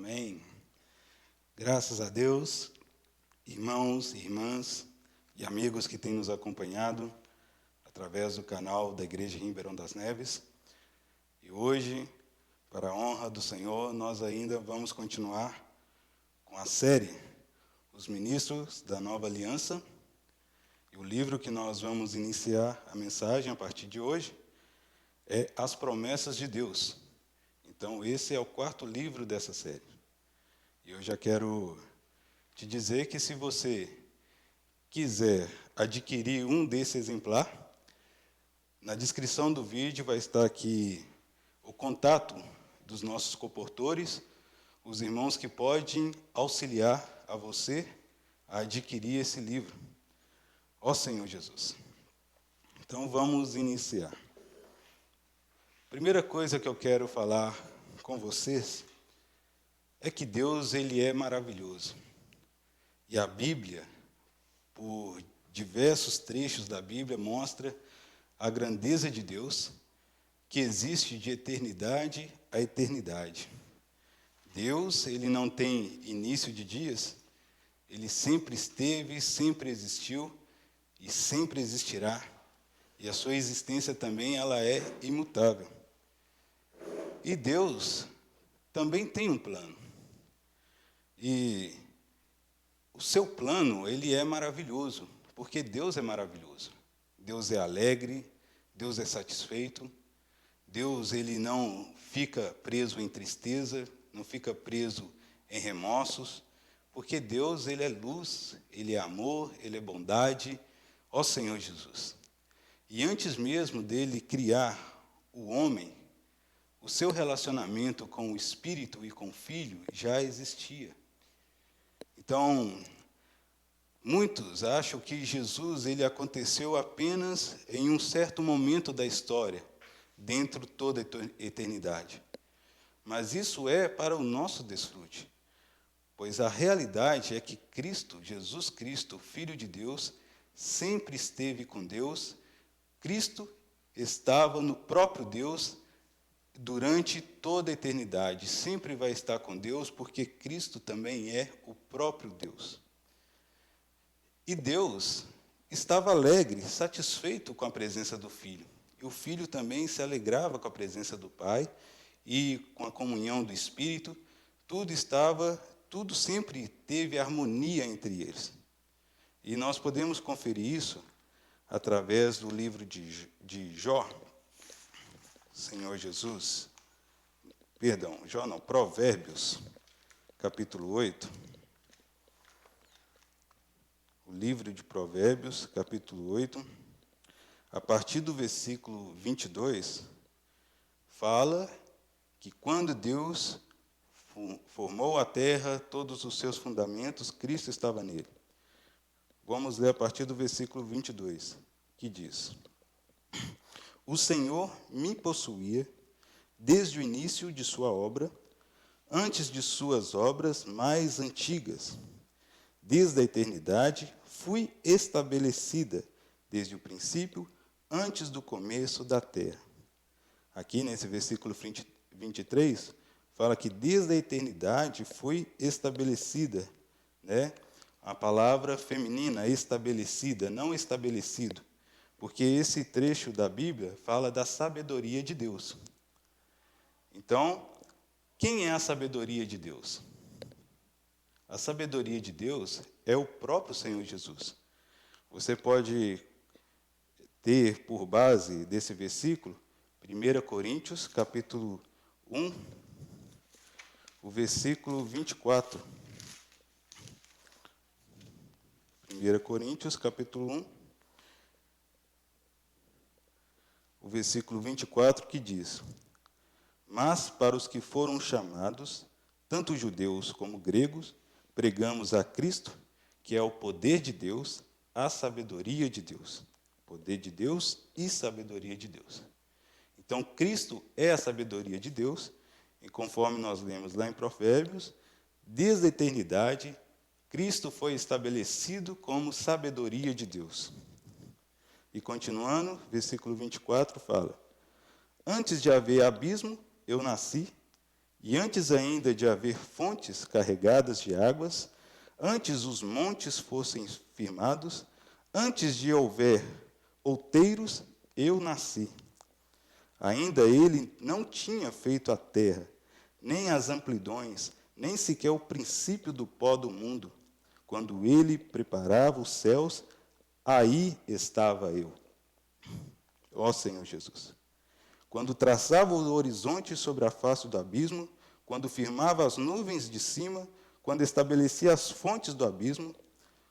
Amém. Graças a Deus, irmãos, irmãs e amigos que têm nos acompanhado através do canal da Igreja Ribeirão das Neves. E hoje, para a honra do Senhor, nós ainda vamos continuar com a série Os Ministros da Nova Aliança. E o livro que nós vamos iniciar a mensagem a partir de hoje é As Promessas de Deus. Então, esse é o quarto livro dessa série. E eu já quero te dizer que se você quiser adquirir um desse exemplar, na descrição do vídeo vai estar aqui o contato dos nossos comportores, os irmãos que podem auxiliar a você a adquirir esse livro. Ó Senhor Jesus. Então, vamos iniciar. Primeira coisa que eu quero falar com vocês é que Deus, Ele é maravilhoso. E a Bíblia, por diversos trechos da Bíblia, mostra a grandeza de Deus, que existe de eternidade a eternidade. Deus, Ele não tem início de dias, Ele sempre esteve, sempre existiu e sempre existirá. E a sua existência também, ela é imutável. E Deus também tem um plano. E o seu plano, ele é maravilhoso, porque Deus é maravilhoso. Deus é alegre, Deus é satisfeito. Deus, ele não fica preso em tristeza, não fica preso em remorsos, porque Deus, ele é luz, ele é amor, ele é bondade, ó Senhor Jesus. E antes mesmo dele criar o homem, o seu relacionamento com o Espírito e com o Filho já existia. Então, muitos acham que Jesus ele aconteceu apenas em um certo momento da história, dentro de toda a eternidade. Mas isso é para o nosso desfrute, pois a realidade é que Cristo, Jesus Cristo, Filho de Deus, sempre esteve com Deus. Cristo estava no próprio Deus durante toda a eternidade, sempre vai estar com Deus, porque Cristo também é o próprio Deus. E Deus estava alegre, satisfeito com a presença do Filho. E o Filho também se alegrava com a presença do Pai e com a comunhão do Espírito. Tudo sempre teve harmonia entre eles. E nós podemos conferir isso através do livro de Jó. Provérbios, capítulo 8. O livro de Provérbios, capítulo 8, a partir do versículo 22, fala que quando Deus formou a terra, todos os seus fundamentos, Cristo estava nele. Vamos ler a partir do versículo 22, que diz: O Senhor me possuía desde o início de sua obra, antes de suas obras mais antigas. Desde a eternidade fui estabelecida, desde o princípio, antes do começo da terra. Aqui nesse versículo 23, fala que desde a eternidade fui estabelecida, né? A palavra feminina, estabelecida, não estabelecido. Porque esse trecho da Bíblia fala da sabedoria de Deus. Então, quem é a sabedoria de Deus? A sabedoria de Deus é o próprio Senhor Jesus. Você pode ter por base desse versículo 1 Coríntios, capítulo 1, o versículo 24. 1 Coríntios, capítulo 1, o versículo 24, que diz: Mas para os que foram chamados, tanto judeus como gregos, pregamos a Cristo, que é o poder de Deus, a sabedoria de Deus. Poder de Deus e sabedoria de Deus. Então, Cristo é a sabedoria de Deus, e conforme nós lemos lá em Provérbios, desde a eternidade, Cristo foi estabelecido como sabedoria de Deus. E continuando, versículo 24 fala: Antes de haver abismo, eu nasci, E antes ainda de haver fontes carregadas de águas, antes os montes fossem firmados, antes de houver outeiros, eu nasci. Ainda ele não tinha feito a terra, nem as amplidões, nem sequer o princípio do pó do mundo. Quando ele preparava os céus, aí estava eu. Ó Senhor Jesus. Quando traçava o horizonte sobre a face do abismo, quando firmava as nuvens de cima, quando estabelecia as fontes do abismo,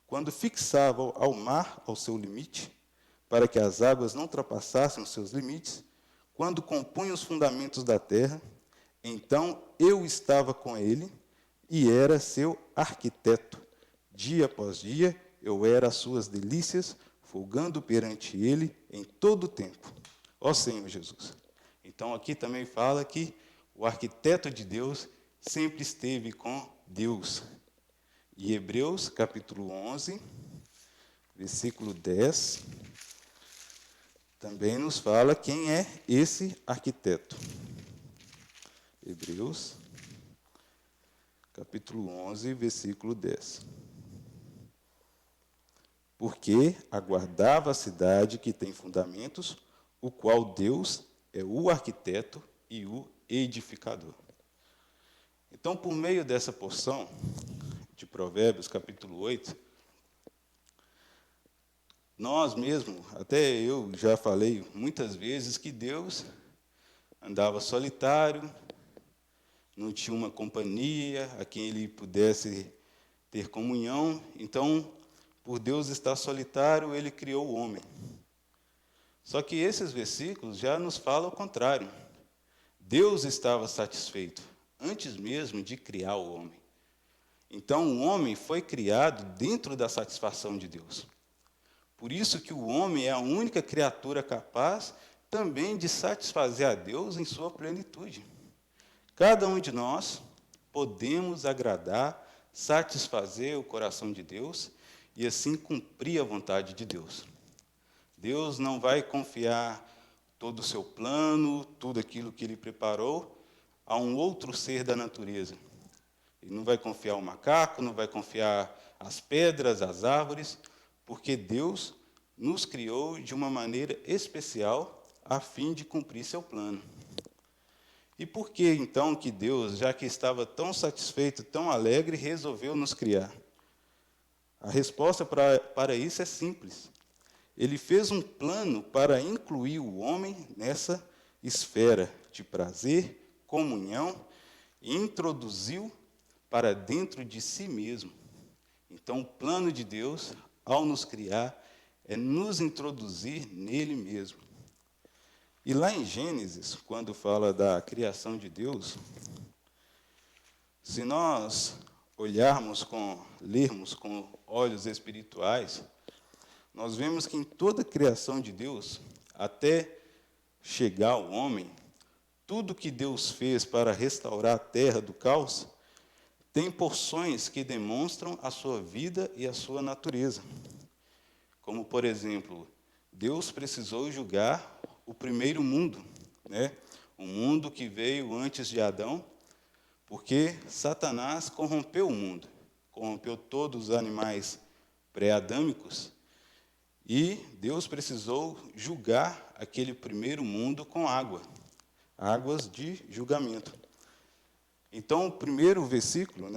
quando fixava ao mar ao seu limite, para que as águas não ultrapassassem os seus limites, quando compunha os fundamentos da terra, então eu estava com ele e era seu arquiteto. Dia após dia, eu era as suas delícias, folgando perante ele em todo o tempo. Ó Senhor Jesus. Então, aqui também fala que o arquiteto de Deus sempre esteve com Deus. E Hebreus, capítulo 11, versículo 10, também nos fala quem é esse arquiteto. Hebreus, capítulo 11, versículo 10. Porque aguardava a cidade que tem fundamentos, o qual Deus é o arquiteto e o edificador. Então, por meio dessa porção de Provérbios, capítulo 8, nós mesmos, até eu já falei muitas vezes que Deus andava solitário, não tinha uma companhia a quem ele pudesse ter comunhão. Então, por Deus estar solitário, ele criou o homem. Só que esses versículos já nos falam o contrário. Deus estava satisfeito, antes mesmo de criar o homem. Então, o homem foi criado dentro da satisfação de Deus. Por isso que o homem é a única criatura capaz também de satisfazer a Deus em sua plenitude. Cada um de nós podemos agradar, satisfazer o coração de Deus e assim cumprir a vontade de Deus. Deus não vai confiar todo o seu plano, tudo aquilo que ele preparou a um outro ser da natureza. Ele não vai confiar o macaco, não vai confiar as pedras, as árvores, porque Deus nos criou de uma maneira especial a fim de cumprir seu plano. E por que, então, que Deus, já que estava tão satisfeito, tão alegre, resolveu nos criar? A resposta para isso é simples. Ele fez um plano para incluir o homem nessa esfera de prazer, comunhão, e introduziu para dentro de si mesmo. Então, o plano de Deus, ao nos criar, é nos introduzir nele mesmo. E lá em Gênesis, quando fala da criação de Deus, se nós lermos com olhos espirituais, nós vemos que em toda a criação de Deus, até chegar ao homem, tudo que Deus fez para restaurar a terra do caos, tem porções que demonstram a sua vida e a sua natureza. Como, por exemplo, Deus precisou julgar o primeiro mundo, o mundo que veio antes de Adão, porque Satanás corrompeu o mundo, corrompeu todos os animais pré-adâmicos, e Deus precisou julgar aquele primeiro mundo com águas de julgamento. Então, o primeiro versículo,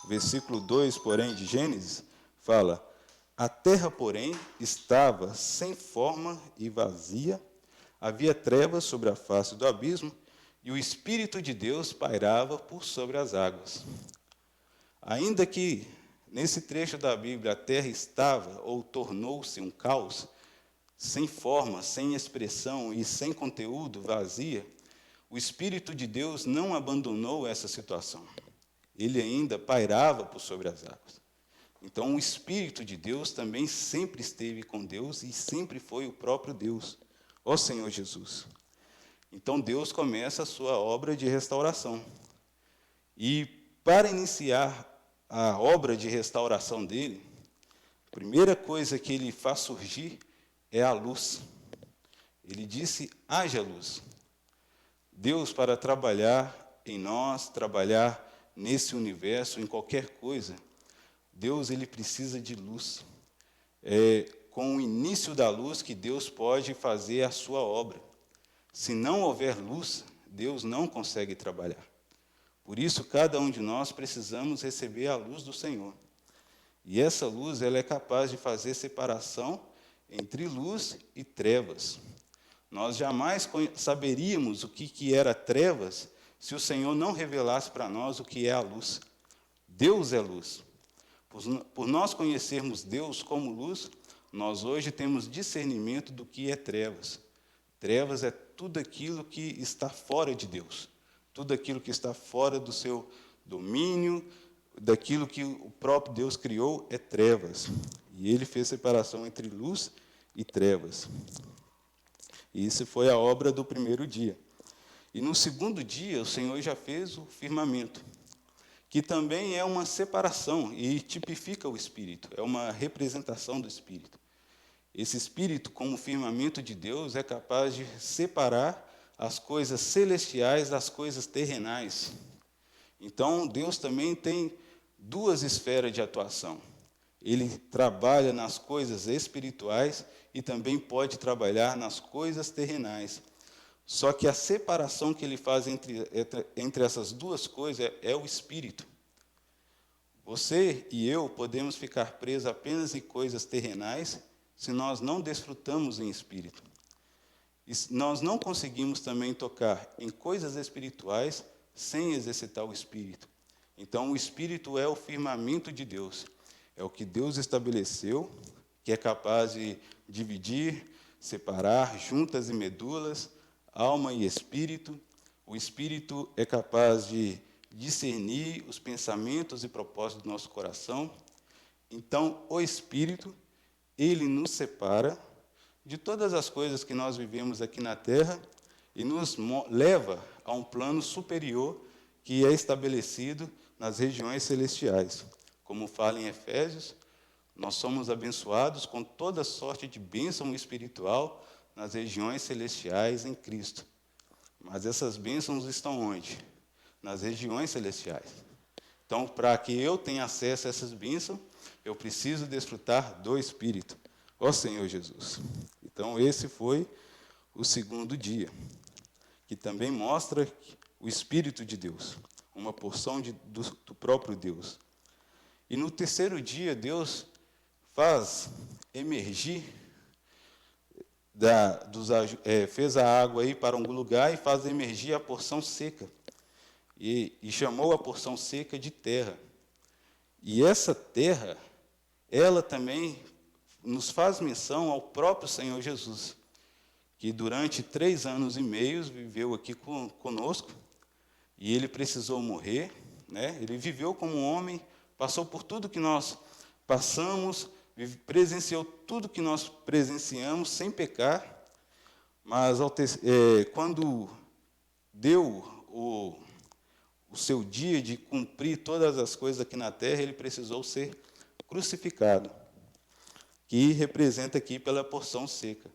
versículo 2, porém, de Gênesis, fala: a terra, porém, estava sem forma e vazia, havia trevas sobre a face do abismo, e o Espírito de Deus pairava por sobre as águas. Ainda que, nesse trecho da Bíblia, a terra estava ou tornou-se um caos, sem forma, sem expressão e sem conteúdo, vazia, o Espírito de Deus não abandonou essa situação. Ele ainda pairava por sobre as águas. Então, o Espírito de Deus também sempre esteve com Deus e sempre foi o próprio Deus, ó Senhor Jesus. Então, Deus começa a sua obra de restauração. E, para iniciar a obra de restauração dele, a primeira coisa que ele faz surgir é a luz. Ele disse: haja luz. Deus, para trabalhar em nós, trabalhar nesse universo, em qualquer coisa, Deus ele precisa de luz. É com o início da luz que Deus pode fazer a sua obra. Se não houver luz, Deus não consegue trabalhar. Por isso, cada um de nós precisamos receber a luz do Senhor. E essa luz ela é capaz de fazer separação entre luz e trevas. Nós jamais saberíamos o que era trevas se o Senhor não revelasse para nós o que é a luz. Deus é luz. Por nós conhecermos Deus como luz, nós hoje temos discernimento do que é trevas. Trevas é tudo aquilo que está fora de Deus, tudo aquilo que está fora do seu domínio, daquilo que o próprio Deus criou é trevas. E ele fez separação entre luz e trevas. E isso foi a obra do primeiro dia. E no segundo dia, o Senhor já fez o firmamento, que também é uma separação e tipifica o Espírito, é uma representação do Espírito. Esse Espírito, como firmamento de Deus, é capaz de separar as coisas celestiais das coisas terrenais. Então, Deus também tem duas esferas de atuação. Ele trabalha nas coisas espirituais e também pode trabalhar nas coisas terrenais. Só que a separação que ele faz entre essas duas coisas é o Espírito. Você e eu podemos ficar presos apenas em coisas terrenais se nós não desfrutamos em Espírito. E nós não conseguimos também tocar em coisas espirituais sem exercitar o Espírito. Então, o Espírito é o firmamento de Deus. É o que Deus estabeleceu, que é capaz de dividir, separar juntas e medulas, alma e espírito. O Espírito é capaz de discernir os pensamentos e propósitos do nosso coração. Então, o Espírito, ele nos separa de todas as coisas que nós vivemos aqui na Terra e nos leva a um plano superior que é estabelecido nas regiões celestiais. Como fala em Efésios, nós somos abençoados com toda sorte de bênção espiritual nas regiões celestiais em Cristo. Mas essas bênçãos estão onde? Nas regiões celestiais. Então, para que eu tenha acesso a essas bênçãos, eu preciso desfrutar do Espírito. Ó Senhor Jesus. Então, esse foi o segundo dia, que também mostra o Espírito de Deus, uma porção do próprio Deus. E no terceiro dia, Deus faz emergir, fez a água ir para um lugar e faz emergir a porção seca. E chamou a porção seca de terra. E essa terra, ela também nos faz menção ao próprio Senhor Jesus, que durante 3 anos e meio viveu aqui conosco, e ele precisou morrer, né? Ele viveu como um homem, passou por tudo que nós passamos, presenciou tudo que nós presenciamos sem pecar, mas quando deu o seu dia de cumprir todas as coisas aqui na terra, ele precisou ser crucificado, que representa aqui pela porção seca.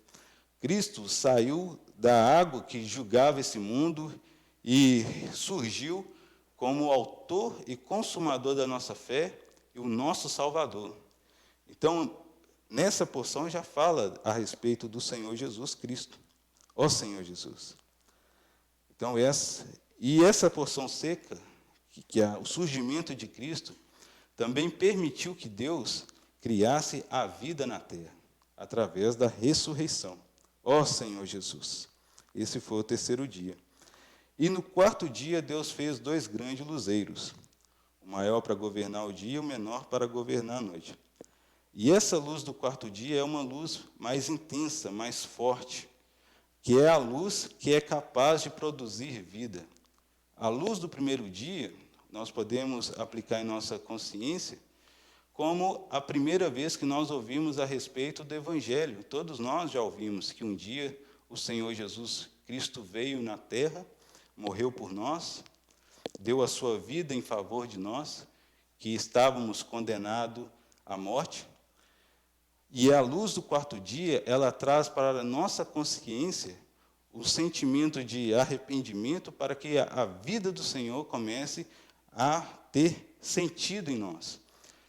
Cristo saiu da água que julgava esse mundo e surgiu como o autor e consumador da nossa fé e o nosso Salvador. Então, nessa porção já fala a respeito do Senhor Jesus Cristo. Ó Senhor Jesus. Então, essa porção seca, que é o surgimento de Cristo, também permitiu que Deus criasse a vida na terra, através da ressurreição. Ó Senhor Jesus. Esse foi o terceiro dia. E no quarto dia, Deus fez 2 grandes luzeiros, o maior para governar o dia e o menor para governar a noite. E essa luz do quarto dia é uma luz mais intensa, mais forte, que é a luz que é capaz de produzir vida. A luz do primeiro dia, nós podemos aplicar em nossa consciência como a primeira vez que nós ouvimos a respeito do Evangelho. Todos nós já ouvimos que um dia o Senhor Jesus Cristo veio na terra, morreu por nós, deu a sua vida em favor de nós, que estávamos condenados à morte. E a luz do quarto dia, ela traz para a nossa consciência o sentimento de arrependimento para que a vida do Senhor comece a ter sentido em nós.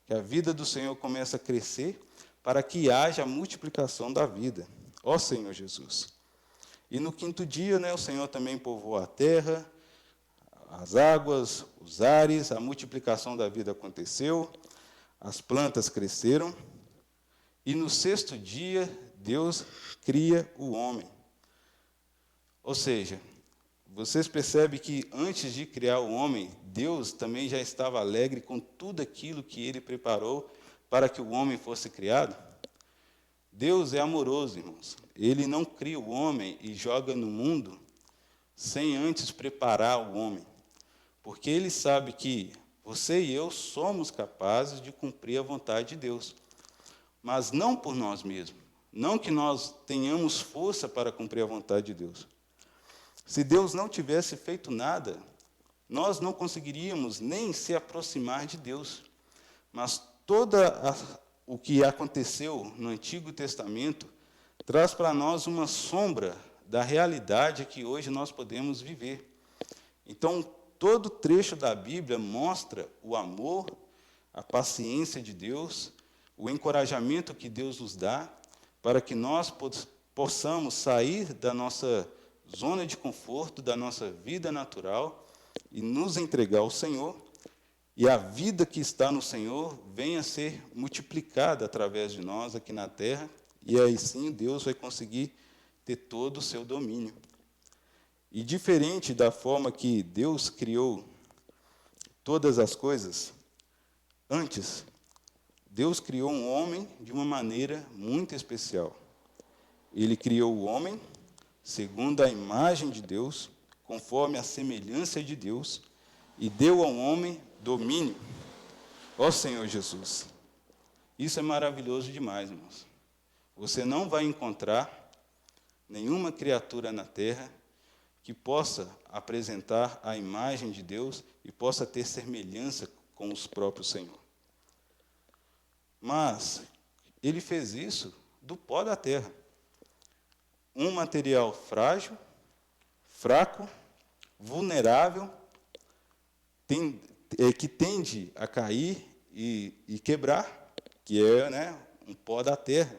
Que a vida do Senhor comece a crescer para que haja a multiplicação da vida. Ó Senhor Jesus. E no quinto dia, o Senhor também povoou a terra, as águas, os ares, a multiplicação da vida aconteceu, as plantas cresceram, e no sexto dia, Deus cria o homem. Ou seja, vocês percebem que antes de criar o homem, Deus também já estava alegre com tudo aquilo que Ele preparou para que o homem fosse criado? Deus é amoroso, irmãos. Ele não cria o homem e joga no mundo sem antes preparar o homem. Porque Ele sabe que você e eu somos capazes de cumprir a vontade de Deus. Mas não por nós mesmos. Não que nós tenhamos força para cumprir a vontade de Deus. Se Deus não tivesse feito nada, nós não conseguiríamos nem se aproximar de Deus. Mas o que aconteceu no Antigo Testamento traz para nós uma sombra da realidade que hoje nós podemos viver. Então, todo trecho da Bíblia mostra o amor, a paciência de Deus, o encorajamento que Deus nos dá para que nós possamos sair da nossa zona de conforto, da nossa vida natural e nos entregar ao Senhor, e a vida que está no Senhor venha a ser multiplicada através de nós aqui na terra, e aí sim Deus vai conseguir ter todo o seu domínio. E diferente da forma que Deus criou todas as coisas, antes, Deus criou um homem de uma maneira muito especial. Ele criou o homem segundo a imagem de Deus, conforme a semelhança de Deus, e deu ao homem domínio. Ó Senhor Jesus, isso é maravilhoso demais, irmãos. Você não vai encontrar nenhuma criatura na terra que possa apresentar a imagem de Deus e possa ter semelhança com os próprios Senhor. Mas Ele fez isso do pó da terra. Um material frágil, fraco, vulnerável, que tende a cair e quebrar, que é um pó da terra.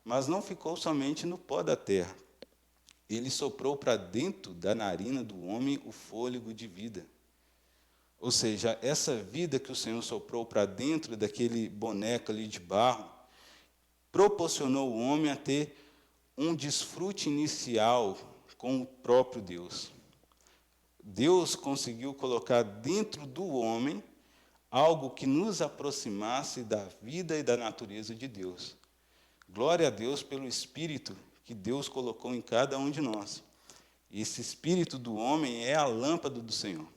Mas não ficou somente no pó da terra. Ele soprou para dentro da narina do homem o fôlego de vida. Ou seja, essa vida que o Senhor soprou para dentro daquele boneco ali de barro, proporcionou o homem a ter um desfrute inicial com o próprio Deus. Deus conseguiu colocar dentro do homem algo que nos aproximasse da vida e da natureza de Deus. Glória a Deus pelo Espírito que Deus colocou em cada um de nós. E esse Espírito do homem é a lâmpada do Senhor.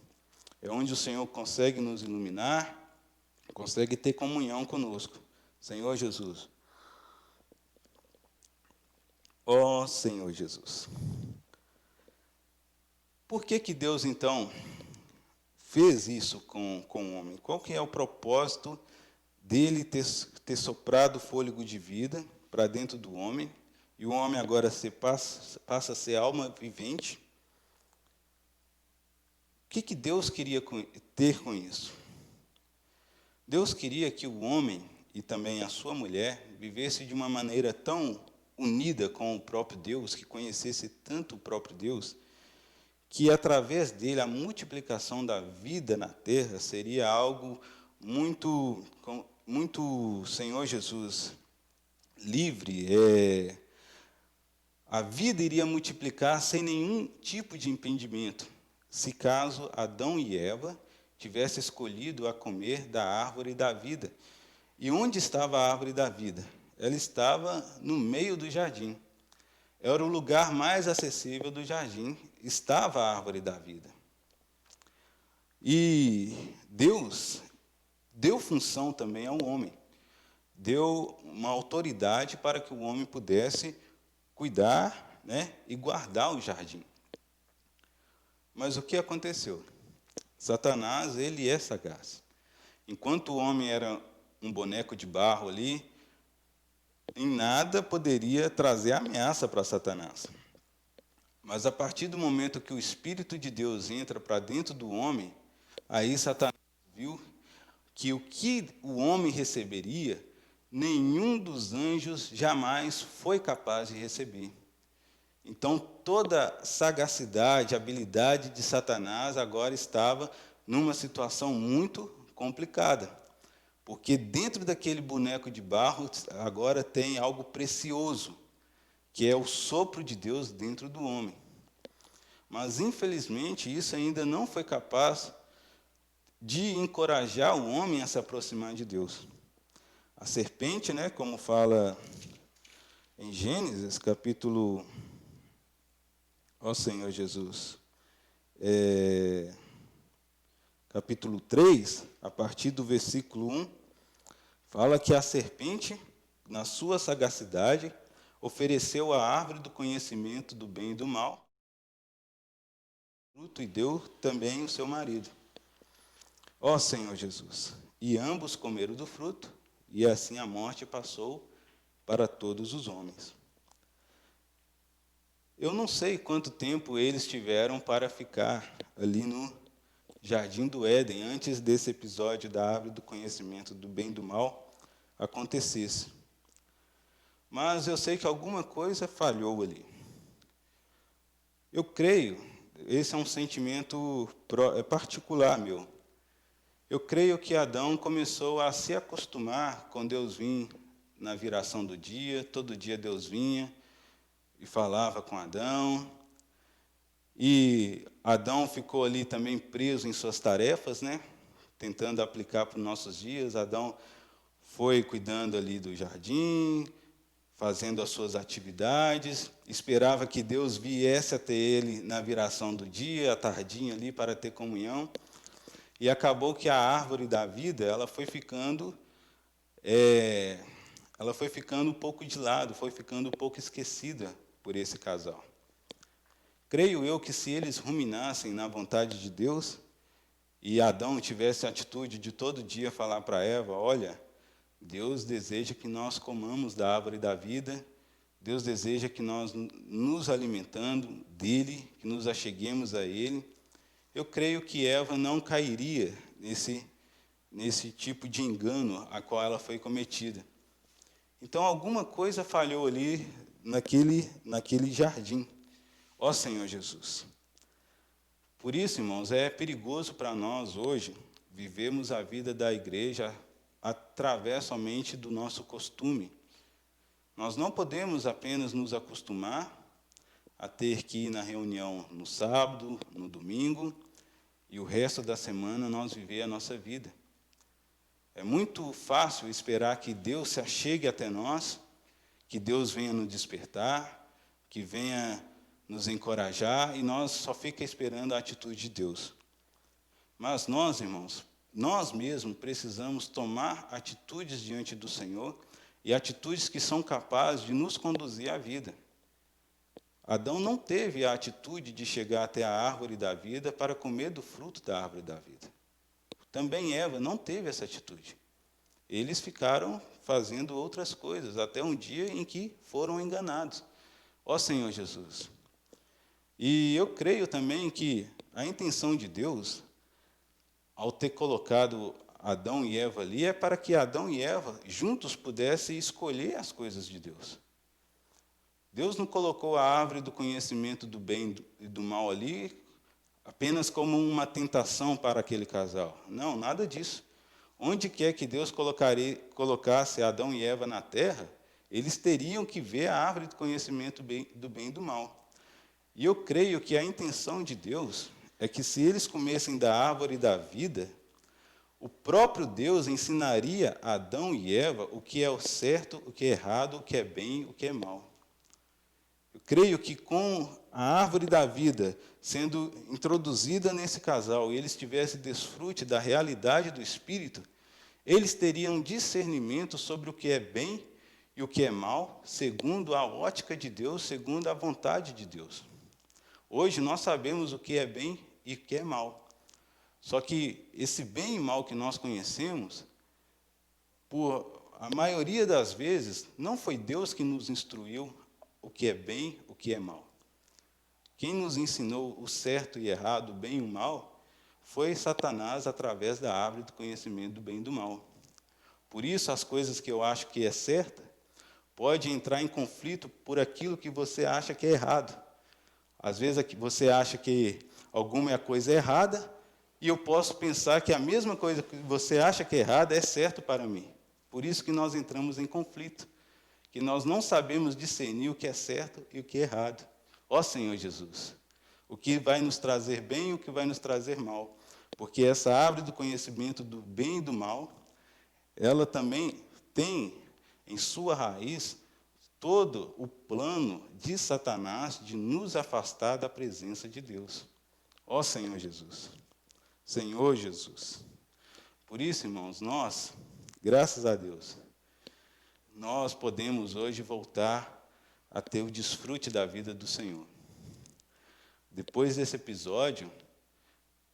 É onde o Senhor consegue nos iluminar, consegue ter comunhão conosco. Senhor Jesus. Ó Senhor Jesus. Por que Deus, então, fez isso com o homem? Qual que é o propósito dele ter soprado fôlego de vida para dentro do homem, e o homem agora passa a ser alma vivente? O que Deus queria ter com isso? Deus queria que o homem e também a sua mulher vivesse de uma maneira tão unida com o próprio Deus, que conhecesse tanto o próprio Deus, que através dele a multiplicação da vida na terra seria algo muito, Senhor Jesus, livre. A vida iria multiplicar sem nenhum tipo de impedimento, se caso Adão e Eva tivessem escolhido a comer da árvore da vida. E onde estava a árvore da vida? Ela estava no meio do jardim. Era o lugar mais acessível do jardim, estava a árvore da vida. E Deus deu função também ao homem. Deu uma autoridade para que o homem pudesse cuidar, e guardar o jardim. Mas o que aconteceu? Satanás, ele é sagaz. Enquanto o homem era um boneco de barro ali, em nada poderia trazer ameaça para Satanás. Mas a partir do momento que o Espírito de Deus entra para dentro do homem, aí Satanás viu que o homem receberia, nenhum dos anjos jamais foi capaz de receber. Então, toda a sagacidade, habilidade de Satanás agora estava numa situação muito complicada. Porque dentro daquele boneco de barro agora tem algo precioso, que é o sopro de Deus dentro do homem. Mas, infelizmente, isso ainda não foi capaz de encorajar o homem a se aproximar de Deus. A serpente, né, como fala em Gênesis, capítulo... Ó Senhor Jesus, capítulo 3, a partir do versículo 1, fala que a serpente, na sua sagacidade, ofereceu a árvore do conhecimento do bem e do mal, fruto, e deu também o seu marido. Ó Senhor Jesus, e ambos comeram do fruto, e assim a morte passou para todos os homens. Eu não sei quanto tempo eles tiveram para ficar ali no Jardim do Éden, antes desse episódio da árvore do conhecimento do bem e do mal acontecesse. Mas eu sei que alguma coisa falhou ali. Eu creio, esse é um sentimento particular meu. Eu creio que Adão começou a se acostumar com Deus vir na viração do dia, todo dia Deus vinha e falava com Adão. E Adão ficou ali também preso em suas tarefas, né? Tentando aplicar para os nossos dias. Adão foi cuidando ali do jardim, fazendo as suas atividades, esperava que Deus viesse até ele na viração do dia, à tardinha ali, para ter comunhão. E acabou que a árvore da vida, ela foi ficando um pouco de lado, foi ficando um pouco esquecida por esse casal. Creio eu que se eles ruminassem na vontade de Deus, e Adão tivesse a atitude de todo dia falar para Eva, olha, Deus deseja que nós comamos da árvore da vida, Deus deseja que nós nos alimentando dele, que nos acheguemos a ele. Eu creio que Eva não cairia nesse tipo de engano a qual ela foi cometida. Então, alguma coisa falhou ali naquele jardim. Ó Senhor Jesus. Por isso, irmãos, é perigoso para nós hoje vivermos a vida da igreja através somente do nosso costume. Nós não podemos apenas nos acostumar a ter que ir na reunião no sábado, no domingo, e o resto da semana nós viver a nossa vida. É muito fácil esperar que Deus se achegue até nós, que Deus venha nos despertar, que venha nos encorajar, e nós só fica esperando a atitude de Deus. Mas nós, irmãos, nós mesmos precisamos tomar atitudes diante do Senhor, e atitudes que são capazes de nos conduzir à vida. Adão não teve a atitude de chegar até a árvore da vida para comer do fruto da árvore da vida. Também Eva não teve essa atitude. Eles ficaram fazendo outras coisas, até um dia em que foram enganados. Ó Senhor Jesus. E eu creio também que a intenção de Deus, ao ter colocado Adão e Eva ali, é para que Adão e Eva juntos pudessem escolher as coisas de Deus. Deus não colocou a árvore do conhecimento do bem e do mal ali apenas como uma tentação para aquele casal. Não, nada disso. Onde quer que Deus colocasse Adão e Eva na terra, eles teriam que ver a árvore do conhecimento do bem e do mal. E eu creio que a intenção de Deus é que, se eles comessem da árvore da vida, o próprio Deus ensinaria a Adão e Eva o que é o certo, o que é errado, o que é bem, o que é mal. Eu creio que, com a árvore da vida sendo introduzida nesse casal e eles tivessem desfrute da realidade do Espírito, eles teriam discernimento sobre o que é bem e o que é mal, segundo a ótica de Deus, segundo a vontade de Deus. Hoje nós sabemos o que é bem e o que é mal. Só que esse bem e mal que nós conhecemos, por a maioria das vezes, não foi Deus que nos instruiu o que é bem, o que é mal. Quem nos ensinou o certo e errado, o bem e o mal, foi Satanás através da árvore do conhecimento do bem e do mal. Por isso, as coisas que eu acho que é certa, pode entrar em conflito por aquilo que você acha que é errado. Às vezes você acha que alguma é a coisa errada, e eu posso pensar que a mesma coisa que você acha que é errada é certo para mim. Por isso que nós entramos em conflito, que nós não sabemos discernir o que é certo e o que é errado. Ó Senhor Jesus, o que vai nos trazer bem e o que vai nos trazer mal. Porque essa árvore do conhecimento do bem e do mal, ela também tem em sua raiz todo o plano de Satanás de nos afastar da presença de Deus. Ó Senhor Jesus. Senhor Jesus. Por isso, irmãos, nós, graças a Deus, nós podemos hoje voltar a ter o desfrute da vida do Senhor. Depois desse episódio,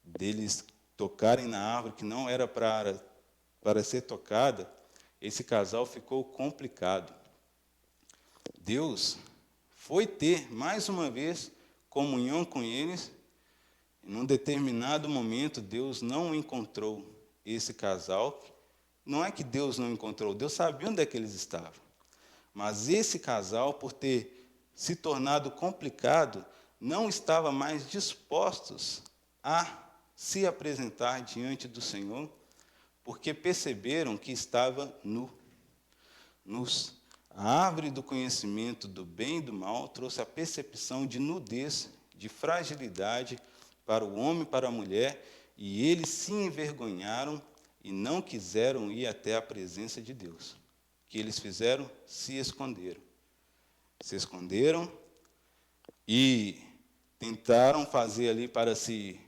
deles tocarem na árvore que não era para ser tocada, esse casal ficou complicado. Deus foi ter, mais uma vez, comunhão com eles. E num determinado momento, Deus não encontrou esse casal. Não é que Deus não encontrou, Deus sabia onde é que eles estavam. Mas esse casal, por ter se tornado complicado, não estava mais dispostos a se apresentar diante do Senhor, porque perceberam que estava nus. A árvore do conhecimento do bem e do mal trouxe a percepção de nudez, de fragilidade para o homem e para a mulher, e eles se envergonharam e não quiseram ir até a presença de Deus. O que eles fizeram? Se esconderam. Se esconderam e tentaram fazer ali para si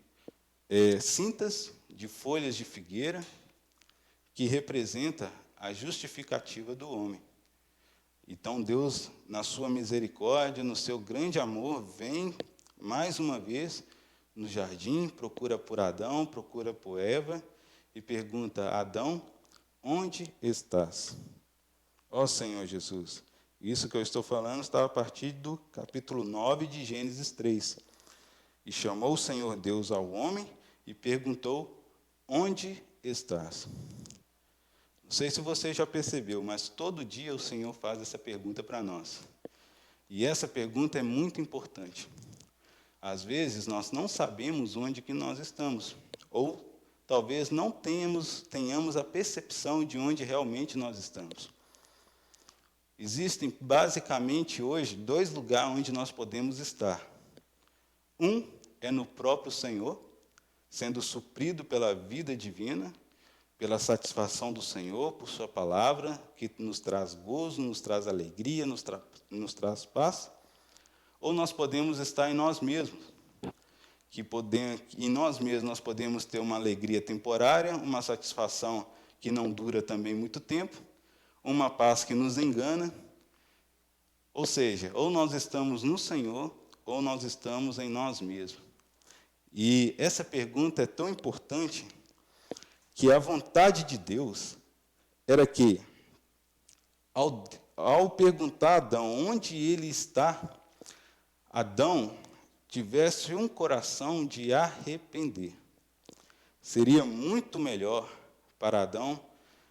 cintas de folhas de figueira, que representa a justificativa do homem. Então Deus, na sua misericórdia, no seu grande amor, vem mais uma vez no jardim, procura por Adão, procura por Eva e pergunta: Adão, onde estás? Ó Senhor Jesus, isso que eu estou falando está a partir do capítulo 9 de Gênesis 3. E chamou o Senhor Deus ao homem e perguntou: onde estás? Não sei se você já percebeu, mas todo dia o Senhor faz essa pergunta para nós. E essa pergunta é muito importante. Às vezes nós não sabemos onde que nós estamos, ou talvez não tenhamos a percepção de onde realmente nós estamos. Existem basicamente hoje 2 lugares onde nós podemos estar. Um é no próprio Senhor, sendo suprido pela vida divina, pela satisfação do Senhor, por sua palavra, que nos traz gozo, nos traz alegria, nos traz paz. Ou nós podemos estar em nós mesmos, em nós mesmos nós podemos ter uma alegria temporária, uma satisfação que não dura também muito tempo, uma paz que nos engana. Ou seja, ou nós estamos no Senhor, ou nós estamos em nós mesmos. E essa pergunta é tão importante que a vontade de Deus era que, ao perguntar a Adão onde ele está, Adão tivesse um coração de arrepender. Seria muito melhor para Adão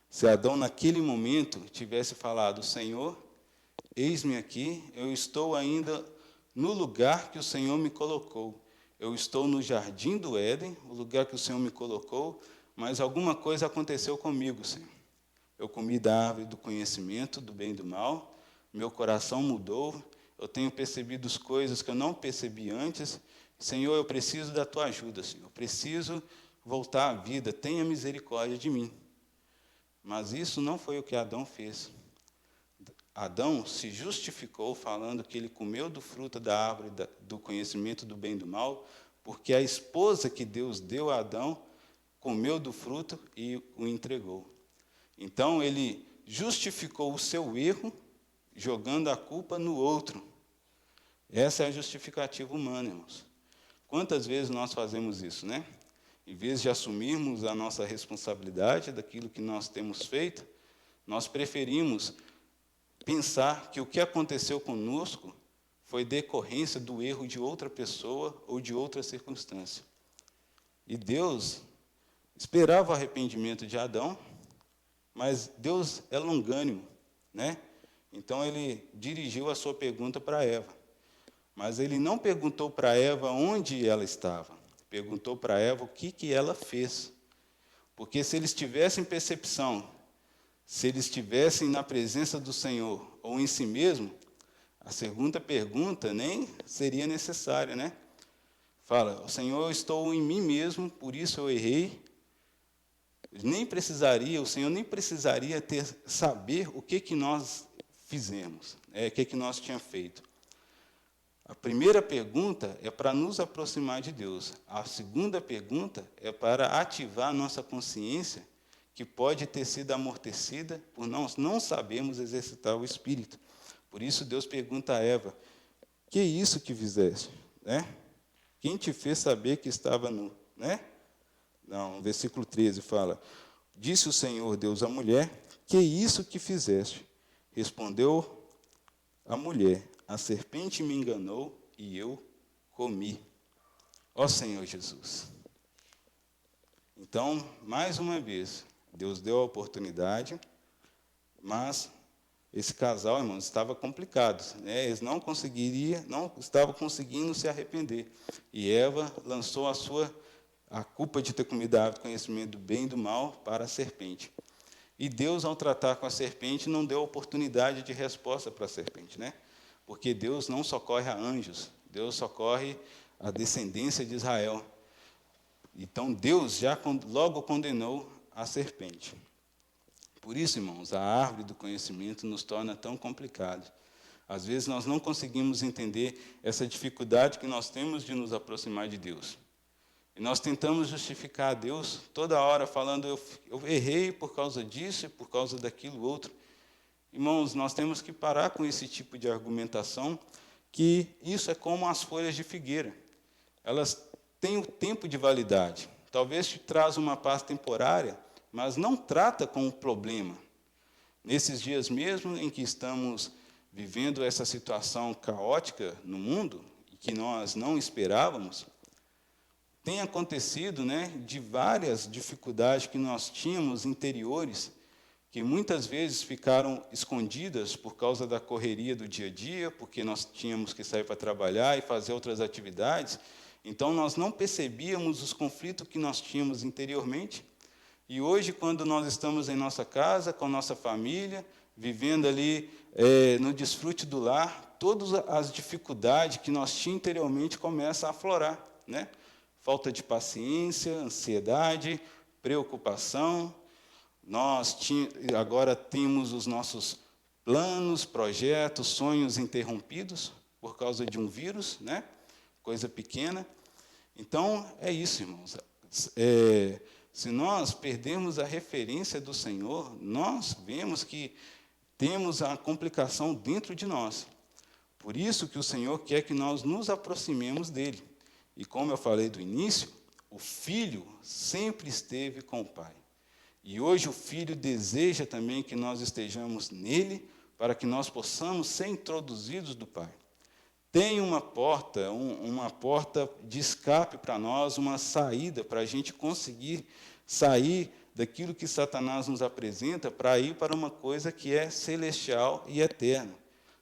se Adão, naquele momento, tivesse falado: Senhor, eis-me aqui, eu estou ainda no lugar que o Senhor me colocou. Eu estou no jardim do Éden, o lugar que o Senhor me colocou, mas alguma coisa aconteceu comigo, Senhor. Eu comi da árvore do conhecimento do bem e do mal, meu coração mudou, eu tenho percebido as coisas que eu não percebi antes. Senhor, eu preciso da tua ajuda, Senhor. Eu preciso voltar à vida, tenha misericórdia de mim. Mas isso não foi o que Adão fez. Adão se justificou falando que ele comeu do fruto da árvore do conhecimento do bem e do mal, porque a esposa que Deus deu a Adão comeu do fruto e o entregou. Então, ele justificou o seu erro, jogando a culpa no outro. Essa é a justificativa humana, irmãos. Quantas vezes nós fazemos isso, né? Em vez de assumirmos a nossa responsabilidade daquilo que nós temos feito, nós preferimos pensar que o que aconteceu conosco foi decorrência do erro de outra pessoa ou de outra circunstância. E Deus esperava o arrependimento de Adão, mas Deus é longânimo, né? Então ele dirigiu a sua pergunta para Eva. Mas ele não perguntou para Eva onde ela estava. Perguntou para Eva o que ela fez. Porque se eles tivessem percepção, se eles estivessem na presença do Senhor ou em si mesmo, a segunda pergunta nem seria necessária, né? Fala, Senhor, eu estou em mim mesmo, por isso eu errei. O Senhor nem precisaria saber o que nós fizemos, o que nós tínhamos feito. A primeira pergunta é para nos aproximar de Deus. A segunda pergunta é para ativar a nossa consciência, que pode ter sido amortecida por nós não sabermos exercitar o Espírito. Por isso Deus pergunta a Eva, que é isso que fizeste? Né? Quem te fez saber que estava nu? Né? Não, versículo 13 fala, disse o Senhor Deus à mulher, que é isso que fizeste? Respondeu a mulher, a serpente me enganou e eu comi. Ó Senhor Jesus. Então, mais uma vez, Deus deu a oportunidade, mas esse casal, irmãos, estava complicado, né? Eles não estavam conseguindo se arrepender. E Eva lançou a culpa de ter comido a árvore do conhecimento do bem e do mal para a serpente. E Deus, ao tratar com a serpente, não deu oportunidade de resposta para a serpente, né? Porque Deus não socorre a anjos, Deus socorre a descendência de Israel. Então, Deus já logo condenou a serpente. Por isso, irmãos, a árvore do conhecimento nos torna tão complicados. Às vezes, nós não conseguimos entender essa dificuldade que nós temos de nos aproximar de Deus. E nós tentamos justificar a Deus toda hora, falando, eu errei por causa disso e por causa daquilo outro. Irmãos, nós temos que parar com esse tipo de argumentação, que isso é como as folhas de figueira. Elas têm o tempo de validade. Talvez te traz uma paz temporária, mas não trata com o problema. Nesses dias mesmo em que estamos vivendo essa situação caótica no mundo, que nós não esperávamos, tem acontecido, né, de várias dificuldades que nós tínhamos interiores, que muitas vezes ficaram escondidas por causa da correria do dia a dia, porque nós tínhamos que sair para trabalhar e fazer outras atividades. Então, nós não percebíamos os conflitos que nós tínhamos interiormente. E hoje, quando nós estamos em nossa casa, com nossa família, vivendo ali no desfrute do lar, todas as dificuldades que nós tínhamos interiormente começam a aflorar, né? Falta de paciência, ansiedade, preocupação. Nós agora temos os nossos planos, projetos, sonhos interrompidos por causa de um vírus, né? Coisa pequena. Então, é isso, irmãos. Se nós perdermos a referência do Senhor, nós vemos que temos a complicação dentro de nós. Por isso que o Senhor quer que nós nos aproximemos dele. E como eu falei do início, o Filho sempre esteve com o Pai. E hoje o Filho deseja também que nós estejamos nele, para que nós possamos ser introduzidos do Pai. Tem uma porta, uma porta de escape para nós, uma saída para a gente conseguir sair daquilo que Satanás nos apresenta para ir para uma coisa que é celestial e eterna.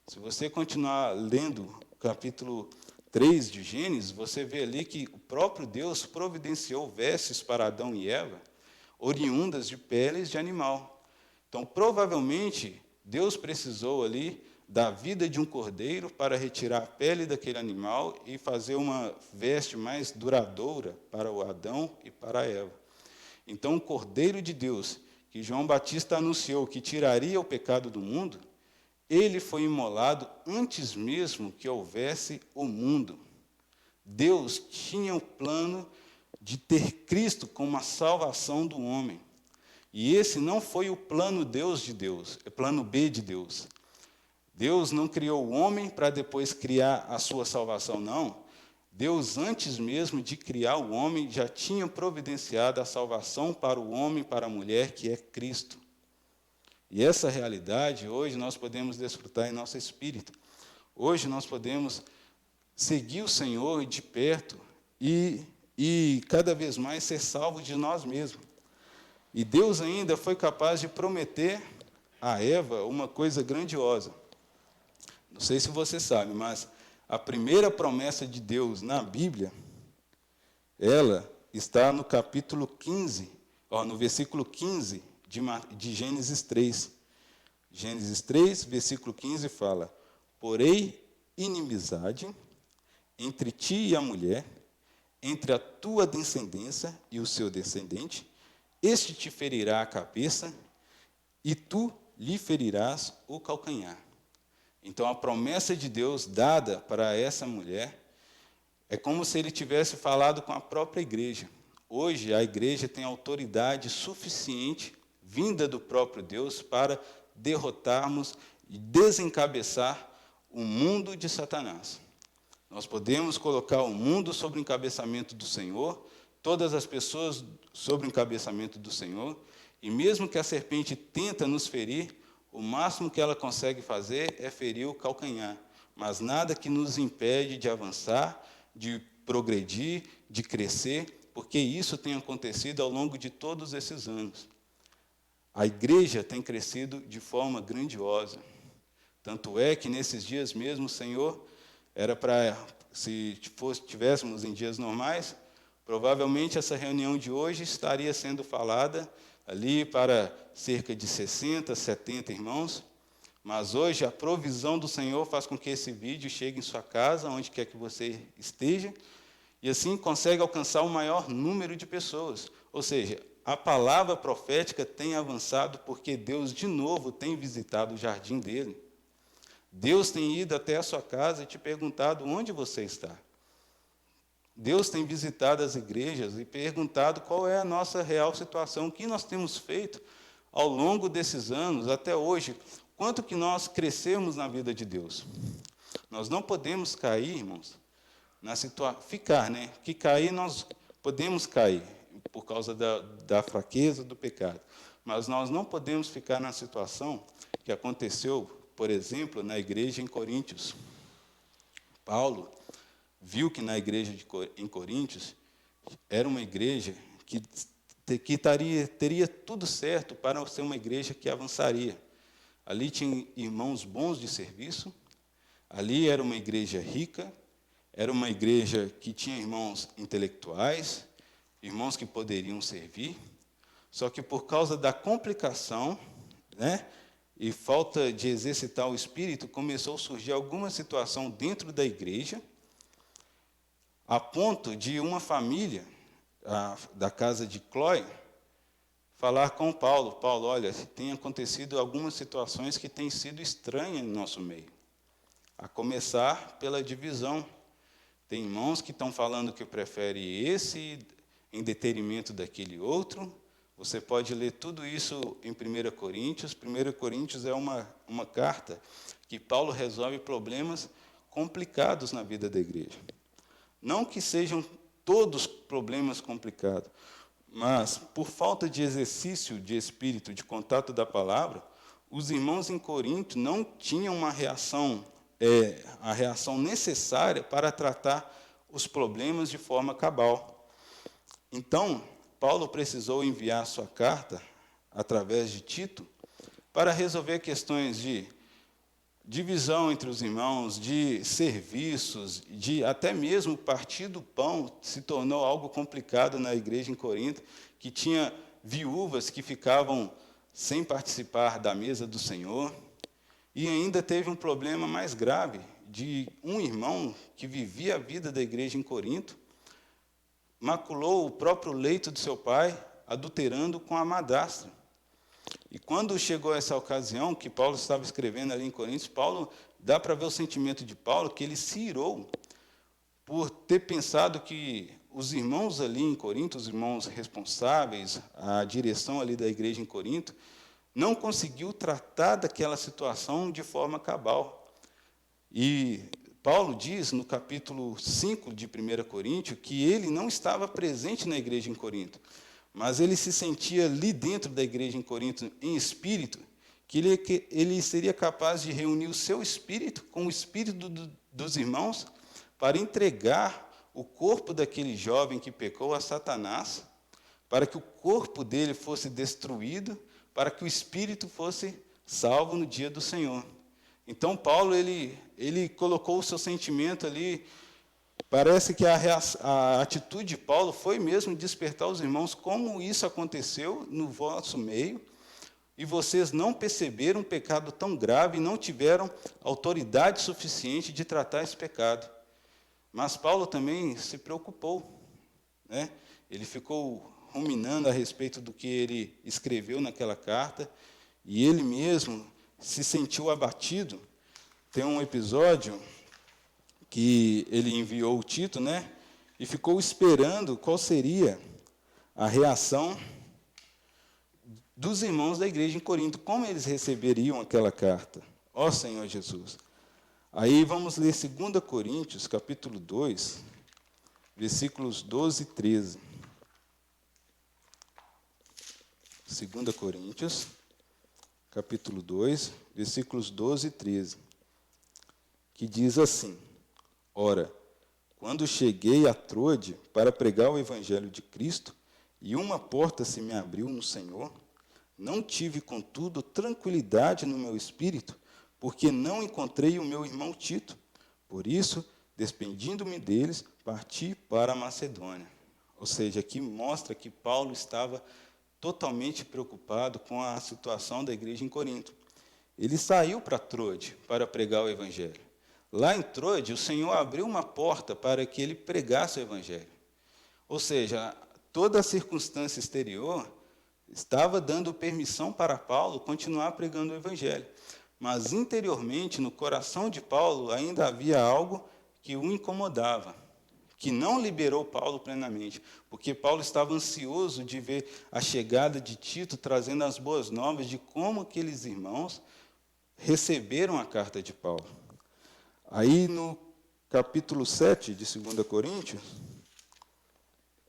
Se você continuar lendo o capítulo 3 de Gênesis, você vê ali que o próprio Deus providenciou vestes para Adão e Eva, oriundas de peles de animal. Então, provavelmente, Deus precisou ali da vida de um cordeiro para retirar a pele daquele animal e fazer uma veste mais duradoura para o Adão e para a Eva. Então, o Cordeiro de Deus, que João Batista anunciou que tiraria o pecado do mundo, ele foi imolado antes mesmo que houvesse o mundo. Deus tinha o plano de ter Cristo como a salvação do homem. E esse não foi o plano Deus de Deus, é plano B de Deus. Deus não criou o homem para depois criar a sua salvação, não. Deus, antes mesmo de criar o homem, já tinha providenciado a salvação para o homem, para a mulher, que é Cristo. E essa realidade, hoje, nós podemos desfrutar em nosso espírito. Hoje nós podemos seguir o Senhor de perto e cada vez mais ser salvos de nós mesmos. E Deus ainda foi capaz de prometer a Eva uma coisa grandiosa. Não sei se você sabe, mas a primeira promessa de Deus na Bíblia, ela está no capítulo 15, no versículo 15 de Gênesis 3. Gênesis 3, versículo 15 fala: porém, inimizade entre ti e a mulher, entre a tua descendência e o seu descendente, este te ferirá a cabeça, e tu lhe ferirás o calcanhar. Então, a promessa de Deus dada para essa mulher é como se ele tivesse falado com a própria igreja. Hoje, a igreja tem autoridade suficiente, vinda do próprio Deus, para derrotarmos e desencabeçar o mundo de Satanás. Nós podemos colocar o mundo sob o encabeçamento do Senhor, todas as pessoas sob o encabeçamento do Senhor, e mesmo que a serpente tenta nos ferir, o máximo que ela consegue fazer é ferir o calcanhar, mas nada que nos impede de avançar, de progredir, de crescer, porque isso tem acontecido ao longo de todos esses anos. A igreja tem crescido de forma grandiosa. Tanto é que nesses dias mesmo, o Senhor, era para, se tivéssemos em dias normais, provavelmente essa reunião de hoje estaria sendo falada ali para cerca de 60, 70 irmãos, mas hoje a provisão do Senhor faz com que esse vídeo chegue em sua casa, onde quer que você esteja, e assim consegue alcançar o maior número de pessoas. Ou seja, a palavra profética tem avançado porque Deus, de novo, tem visitado o jardim dele. Deus tem ido até a sua casa e te perguntado onde você está. Deus tem visitado as igrejas e perguntado qual é a nossa real situação, o que nós temos feito ao longo desses anos, até hoje, quanto que nós crescemos na vida de Deus. Nós não podemos cair, irmãos, na situação, que cair nós podemos cair, por causa da fraqueza do pecado, mas nós não podemos ficar na situação que aconteceu, por exemplo, na igreja em Coríntios. Paulo viu que na igreja em Coríntios era uma igreja que teria tudo certo para ser uma igreja que avançaria. Ali tinha irmãos bons de serviço, ali era uma igreja rica, era uma igreja que tinha irmãos intelectuais, irmãos que poderiam servir, só que por causa da complicação, e falta de exercitar o espírito, começou a surgir alguma situação dentro da igreja, a ponto de uma família da casa de Cloé falar com Paulo: Paulo, olha, tem acontecido algumas situações que têm sido estranhas no nosso meio, a começar pela divisão. Tem irmãos que estão falando que prefere esse em detrimento daquele outro. Você pode ler tudo isso em 1 Coríntios. 1 Coríntios é uma carta que Paulo resolve problemas complicados na vida da igreja. Não que sejam todos problemas complicados, mas por falta de exercício de espírito, de contato da palavra, os irmãos em Corinto não tinham uma reação, a reação necessária para tratar os problemas de forma cabal. Então, Paulo precisou enviar sua carta, através de Tito, para resolver questões de divisão entre os irmãos, de serviços, de até mesmo partir do pão se tornou algo complicado na igreja em Corinto, que tinha viúvas que ficavam sem participar da mesa do Senhor, e ainda teve um problema mais grave, de um irmão que vivia a vida da igreja em Corinto, maculou o próprio leito do seu pai, adulterando com a madrasta. E quando chegou essa ocasião, que Paulo estava escrevendo ali em Coríntios, dá para ver o sentimento de Paulo, que ele se irou por ter pensado que os irmãos ali em Corinto, os irmãos responsáveis, a direção ali da igreja em Corinto, não conseguiu tratar daquela situação de forma cabal. E Paulo diz, no capítulo 5 de 1 Coríntios, que ele não estava presente na igreja em Corinto, mas ele se sentia ali dentro da igreja em Corinto, em espírito, que ele seria capaz de reunir o seu espírito com o espírito dos irmãos para entregar o corpo daquele jovem que pecou a Satanás, para que o corpo dele fosse destruído, para que o espírito fosse salvo no dia do Senhor. Então, Paulo, ele colocou o seu sentimento ali. Parece que a atitude de Paulo foi mesmo despertar os irmãos, como isso aconteceu no vosso meio, e vocês não perceberam um pecado tão grave e não tiveram autoridade suficiente de tratar esse pecado. Mas Paulo também se preocupou, né? Ele ficou ruminando a respeito do que ele escreveu naquela carta, e ele mesmo se sentiu abatido. Tem um episódio que ele enviou o Tito, né? E ficou esperando qual seria a reação dos irmãos da igreja em Corinto, como eles receberiam aquela carta. Ó Senhor Jesus. Aí vamos ler 2 Coríntios, capítulo 2, versículos 12 e 13. 2 Coríntios, capítulo 2, versículos 12 e 13, que diz assim: Ora, quando cheguei a Troade para pregar o evangelho de Cristo, e uma porta se me abriu no Senhor, não tive, contudo, tranquilidade no meu espírito, porque não encontrei o meu irmão Tito. Por isso, despedindo-me deles, parti para a Macedônia. Ou seja, aqui mostra que Paulo estava totalmente preocupado com a situação da igreja em Corinto. Ele saiu para Troade para pregar o evangelho. Lá em Troade, o Senhor abriu uma porta para que ele pregasse o evangelho. Ou seja, toda a circunstância exterior estava dando permissão para Paulo continuar pregando o evangelho. Mas interiormente, no coração de Paulo, ainda havia algo que o incomodava, que não liberou Paulo plenamente, porque Paulo estava ansioso de ver a chegada de Tito trazendo as boas novas de como aqueles irmãos receberam a carta de Paulo. Aí no capítulo 7 de 2 Coríntios,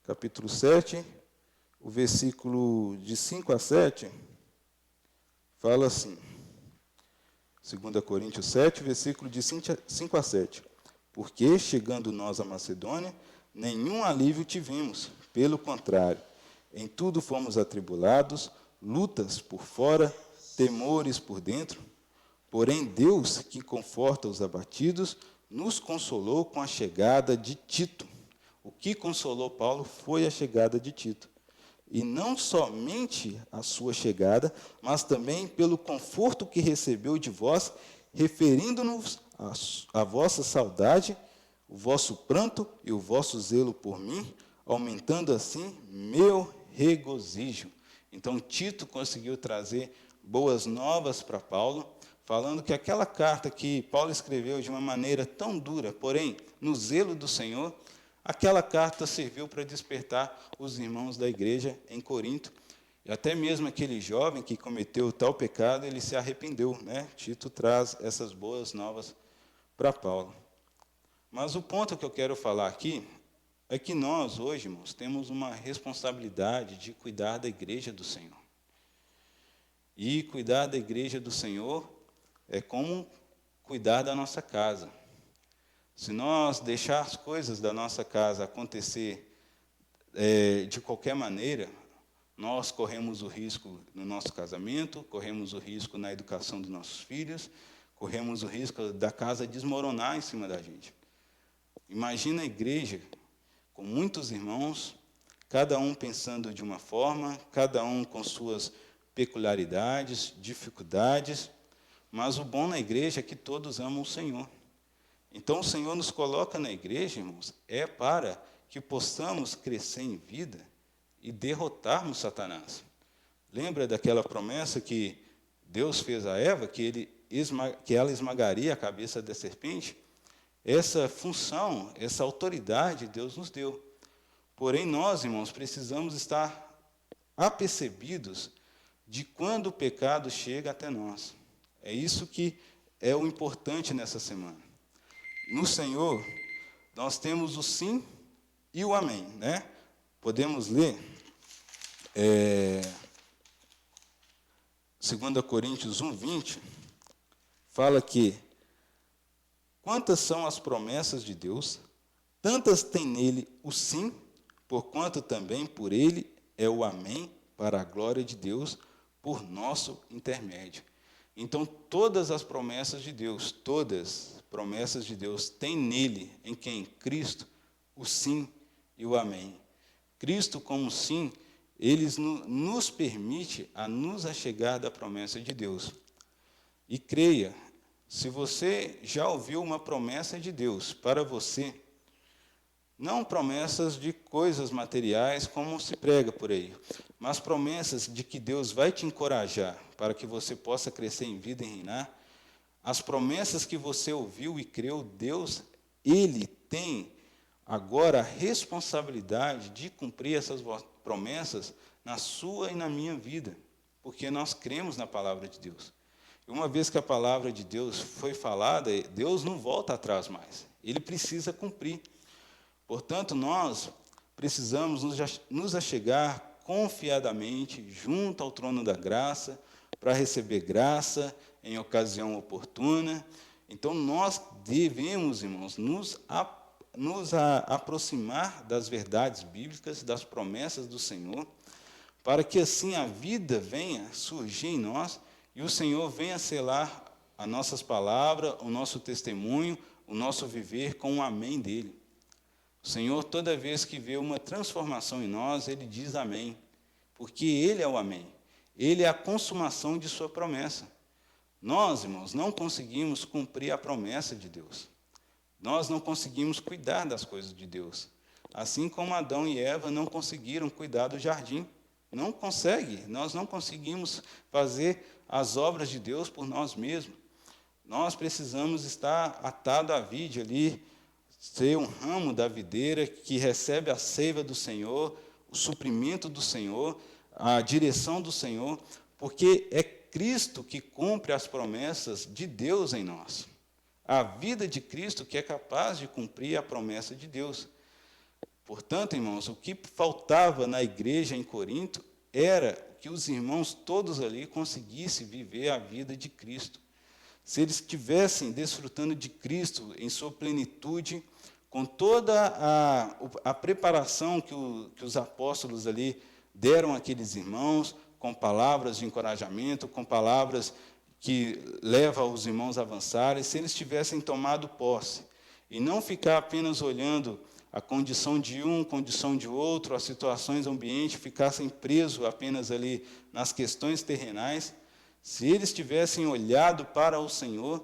capítulo 7, o versículo de 5 a 7, fala assim, 2 Coríntios 7, versículo de 5 a 7. Porque, chegando nós à Macedônia, nenhum alívio tivemos, pelo contrário, em tudo fomos atribulados, lutas por fora, temores por dentro. Porém, Deus, que conforta os abatidos, nos consolou com a chegada de Tito. O que consolou Paulo foi a chegada de Tito. E não somente a sua chegada, mas também pelo conforto que recebeu de vós, referindo-nos à vossa saudade, o vosso pranto e o vosso zelo por mim, aumentando assim meu regozijo. Então, Tito conseguiu trazer boas novas para Paulo, falando que aquela carta que Paulo escreveu de uma maneira tão dura, porém, no zelo do Senhor, aquela carta serviu para despertar os irmãos da igreja em Corinto. E até mesmo aquele jovem que cometeu tal pecado, ele se arrependeu, né? Tito traz essas boas novas para Paulo. Mas o ponto que eu quero falar aqui é que nós, hoje, irmãos, temos uma responsabilidade de cuidar da igreja do Senhor. E cuidar da igreja do Senhor é como cuidar da nossa casa. Se nós deixar as coisas da nossa casa acontecer de qualquer maneira, nós corremos o risco no nosso casamento, corremos o risco na educação dos nossos filhos, corremos o risco da casa desmoronar em cima da gente. Imagina a igreja com muitos irmãos, cada um pensando de uma forma, cada um com suas peculiaridades, dificuldades, mas o bom na igreja é que todos amam o Senhor. Então, o Senhor nos coloca na igreja, irmãos, é para que possamos crescer em vida e derrotarmos Satanás. Lembra daquela promessa que Deus fez a Eva, que ela esmagaria a cabeça da serpente? Essa função, essa autoridade Deus nos deu. Porém, nós, irmãos, precisamos estar apercebidos de quando o pecado chega até nós. É isso que é o importante nessa semana. No Senhor, nós temos o sim e o amém, né? Podemos ler 2 Coríntios 1:20, fala que quantas são as promessas de Deus, tantas tem nele o sim, porquanto também por ele é o amém, para a glória de Deus, por nosso intermédio. Então, todas as promessas de Deus, todas as promessas de Deus, têm nele, em quem? Cristo, o sim e o amém. Cristo, como sim, ele nos permite a nos achegar da promessa de Deus. E creia, se você já ouviu uma promessa de Deus para você, não promessas de coisas materiais como se prega por aí, mas promessas de que Deus vai te encorajar para que você possa crescer em vida e reinar, as promessas que você ouviu e creu, Deus, Ele tem agora a responsabilidade de cumprir essas promessas na sua e na minha vida, porque nós cremos na palavra de Deus. E uma vez que a palavra de Deus foi falada, Deus não volta atrás mais, Ele precisa cumprir. Portanto, nós precisamos nos achegar confiadamente junto ao trono da graça, para receber graça em ocasião oportuna. Então, nós devemos, irmãos, nos aproximar das verdades bíblicas, das promessas do Senhor, para que assim a vida venha surgir em nós e o Senhor venha selar as nossas palavras, o nosso testemunho, o nosso viver com o amém dele. O Senhor, toda vez que vê uma transformação em nós, Ele diz amém, porque Ele é o amém. Ele é a consumação de sua promessa. Nós, irmãos, não conseguimos cumprir a promessa de Deus. Nós não conseguimos cuidar das coisas de Deus. Assim como Adão e Eva não conseguiram cuidar do jardim. Não consegue. Nós não conseguimos fazer as obras de Deus por nós mesmos. Nós precisamos estar atado à vide ali, ser um ramo da videira que recebe a seiva do Senhor, o suprimento do Senhor, a direção do Senhor, porque é Cristo que cumpre as promessas de Deus em nós. A vida de Cristo que é capaz de cumprir a promessa de Deus. Portanto, irmãos, o que faltava na igreja em Corinto era que os irmãos todos ali conseguissem viver a vida de Cristo. Se eles estivessem desfrutando de Cristo em sua plenitude, com toda a preparação que os apóstolos ali deram àqueles irmãos, com palavras de encorajamento, com palavras que levam os irmãos a avançarem, se eles tivessem tomado posse, e não ficar apenas olhando a condição de um, condição de outro, as situações ambientes, ficassem presos apenas ali nas questões terrenais, se eles tivessem olhado para o Senhor,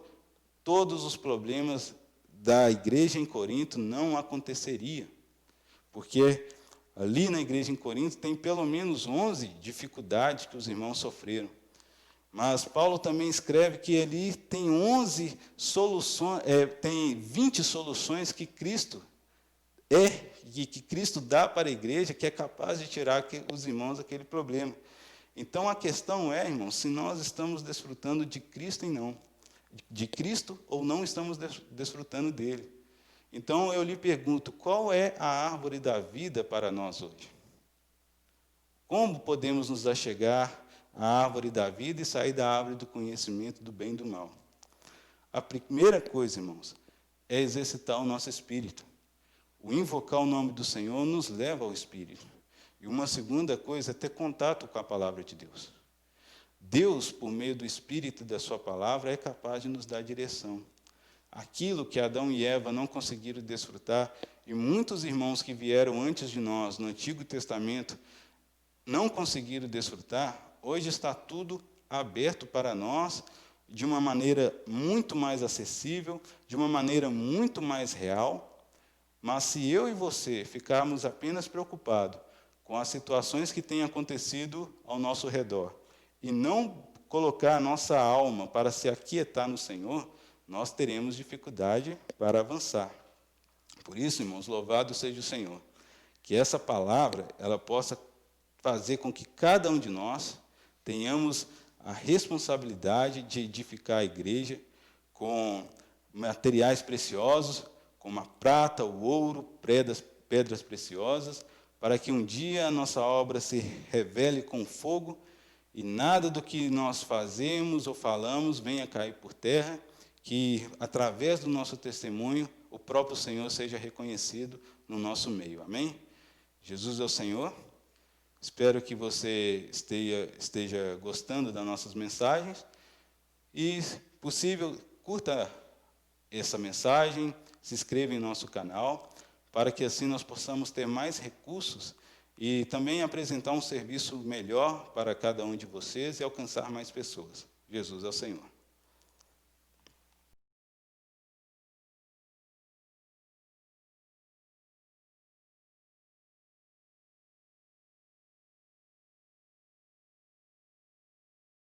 todos os problemas da igreja em Corinto não aconteceria, porque ali na igreja em Corinto tem pelo menos 11 dificuldades que os irmãos sofreram. Mas Paulo também escreve que ali tem 11 soluções, tem 20 soluções que Cristo que Cristo dá para a igreja, que é capaz de tirar os irmãos daquele problema. Então a questão é, irmãos, se nós estamos desfrutando de Cristo ou não. De Cristo ou não estamos desfrutando dele. Então eu lhe pergunto, qual é a árvore da vida para nós hoje? Como podemos nos achegar à árvore da vida e sair da árvore do conhecimento do bem e do mal? A primeira coisa, irmãos, é exercitar o nosso espírito. O invocar o nome do Senhor nos leva ao espírito. E uma segunda coisa é ter contato com a palavra de Deus. Deus, por meio do Espírito e da sua palavra, é capaz de nos dar direção. Aquilo que Adão e Eva não conseguiram desfrutar, e muitos irmãos que vieram antes de nós, no Antigo Testamento, não conseguiram desfrutar, hoje está tudo aberto para nós, de uma maneira muito mais acessível, de uma maneira muito mais real. Mas se eu e você ficarmos apenas preocupados com as situações que têm acontecido ao nosso redor, e não colocar a nossa alma para se aquietar no Senhor, nós teremos dificuldade para avançar. Por isso, irmãos, louvado seja o Senhor, que essa palavra ela possa fazer com que cada um de nós tenhamos a responsabilidade de edificar a igreja com materiais preciosos, como a prata, o ouro, pedras preciosas, para que um dia a nossa obra se revele com fogo e nada do que nós fazemos ou falamos venha cair por terra, que através do nosso testemunho o próprio Senhor seja reconhecido no nosso meio. Amém? Jesus é o Senhor. Espero que você esteja gostando das nossas mensagens e, se possível, curta essa mensagem, se inscreva em nosso canal, para que assim nós possamos ter mais recursos e também apresentar um serviço melhor para cada um de vocês e alcançar mais pessoas. Jesus é o Senhor.